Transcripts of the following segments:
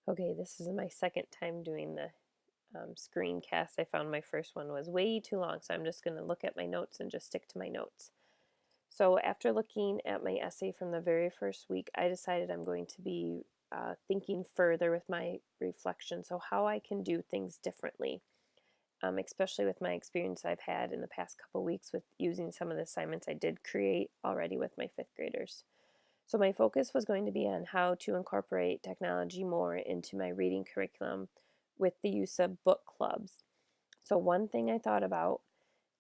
Okay, this is my second time doing the screencast. I found my first one was way too long, so I'm just going to look at my notes and just stick to my notes. So after looking at my essay from the very first week, I decided I'm going to be thinking further with my reflection, so how I can do things differently, especially with my experience I've had in the past couple weeks with using some of the assignments I did create already with my fifth graders. So my focus was going to be on how to incorporate technology more into my reading curriculum with the use of book clubs. So one thing I thought about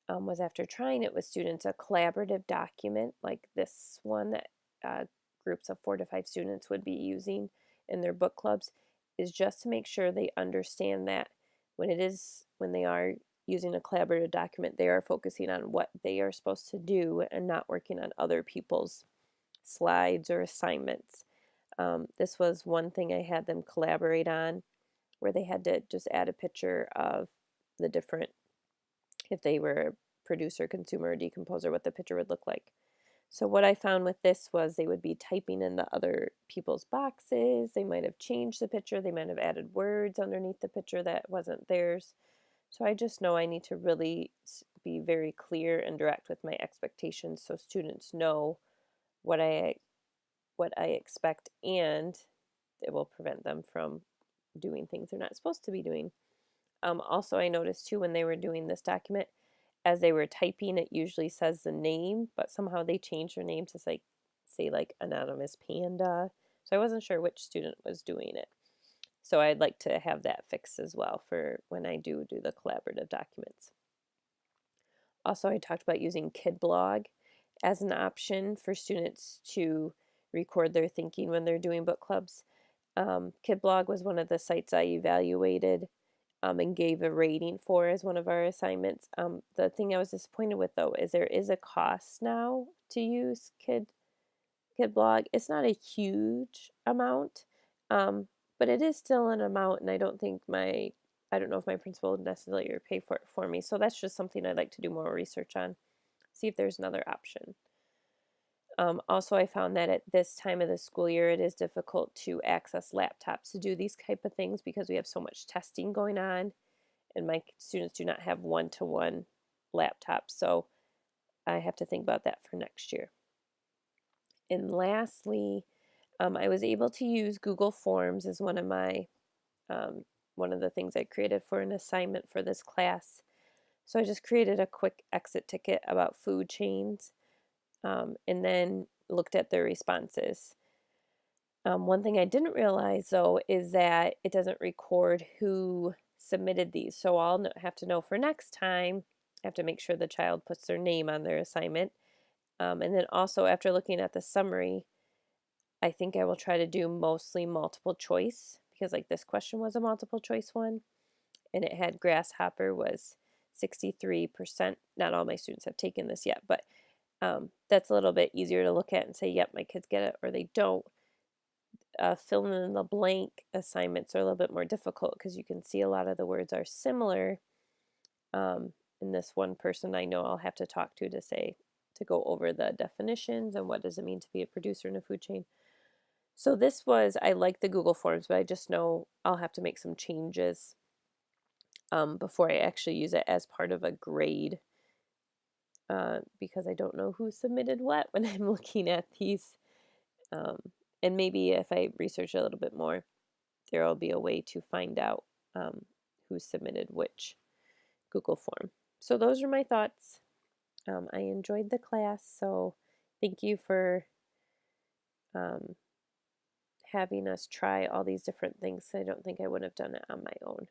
was, after trying it with students, a collaborative document like this one that groups of 4 to 5 students would be using in their book clubs, is just to make sure they understand that when they are using a collaborative document, they are focusing on what they are supposed to do and not working on other people's slides or assignments. This was one thing I had them collaborate on, where they had to just add a picture of the different, if they were a producer, consumer, or decomposer, what the picture would look like. So what I found with this was they would be typing in the other people's boxes. They might have changed the picture. They might have added words underneath the picture that wasn't theirs. So I just know I need to really be very clear and direct with my expectations so students know what I expect, and it will prevent them from doing things they're not supposed to be doing. Also, I noticed too, when they were doing this document, as they were typing, it usually says the name, but somehow they changed their name to say like Anonymous Panda. So I wasn't sure which student was doing it. So I'd like to have that fixed as well for when I do the collaborative documents. Also, I talked about using KidBlog as an option for students to record their thinking when they're doing book clubs. KidBlog was one of the sites I evaluated and gave a rating for as one of our assignments. The thing I was disappointed with, though, is there is a cost now to use KidBlog. It's not a huge amount, but it is still an amount, and I don't know if my principal would necessarily pay for it for me. So that's just something I'd like to do more research on, see if there's another option. Also, I found that at this time of the school year, it is difficult to access laptops to do these type of things because we have so much testing going on, and my students do not have one-to-one laptops. So I have to think about that for next year. And lastly, I was able to use Google Forms as one of the things I created for an assignment for this class. So I just created a quick exit ticket about food chains, and then looked at their responses. One thing I didn't realize, though, is that it doesn't record who submitted these. So I'll have to know for next time. I have to make sure the child puts their name on their assignment. And then also, after looking at the summary, I think I will try to do mostly multiple choice, because like this question was a multiple choice one, and it had grasshopper was 63%. Not all my students have taken this yet, but that's a little bit easier to look at and say, yep, my kids get it, or they don't. Fill in the blank assignments are a little bit more difficult because you can see a lot of the words are similar. And this one person I know I'll have to talk to go over the definitions and what does it mean to be a producer in a food chain. So I like the Google Forms, but I just know I'll have to make some changes before I actually use it as part of a grade, because I don't know who submitted what when I'm looking at these. And maybe if I research a little bit more, there will be a way to find out who submitted which Google form. So those are my thoughts. I enjoyed the class, so thank you for having us try all these different things. I don't think I would have done it on my own.